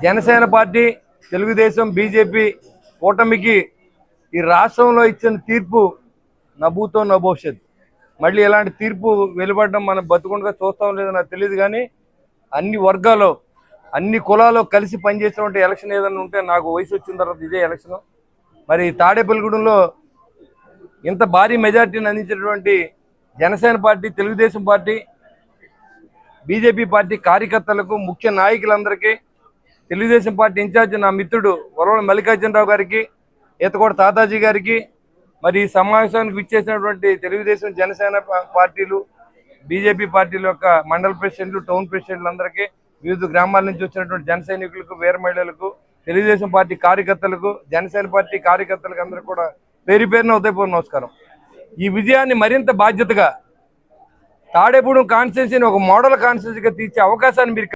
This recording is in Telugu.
జనసేన పార్టీ, తెలుగుదేశం, బీజేపీ కూటమికి ఈ రాష్ట్రంలో ఇచ్చిన తీర్పు నభూతో నభవిష్యత్. మళ్ళీ ఇలాంటి తీర్పు వెలువడడం మనం బతుకుండగా చూస్తాం లేదో నాకు తెలియదు, కానీ అన్ని వర్గాలు, అన్ని కులాలు కలిసి పనిచేసినటువంటి ఎలక్షన్ ఏదైనా ఉంటే నాకు వయసు వచ్చిన తర్వాత ఇదే ఎలక్షన్. మరి తాడేపల్లిగూడెంలో ఇంత భారీ మెజార్టీని అందించినటువంటి Janasena party, Telugu Desam party, BJP party కార్యకర్తలకు, ముఖ్య నాయకులందరికీ, తెలుగుదేశం పార్టీ ఇన్ఛార్జి నా మిత్రుడు వరవల మల్లికార్జునరావు గారికి, ఈతకోట తాతాజీ గారికి, మరి ఈ సమావేశానికి విచ్చేసినటువంటి తెలుగుదేశం, జనసేన పార్టీలు, బీజేపీ పార్టీల యొక్క మండల ప్రెసిడెంట్లు, టౌన్ ప్రెసిడెంట్లు అందరికీ, వివిధ గ్రామాల నుంచి వచ్చినటువంటి జన సైనికులకు, వీర మహిళలకు, తెలుగుదేశం పార్టీ కార్యకర్తలకు, జనసేన పార్టీ కార్యకర్తలకు అందరికీ కూడా పేరు పేరున ఉదయపూర్వ నమస్కారం. ఈ విజయాన్ని మరింత బాధ్యతగా తాడేపూడెం కాన్స్టిట్యున్సీని ఒక మోడల్ కాన్స్టిట్యున్సీగా తీర్చే అవకాశాన్ని మీరు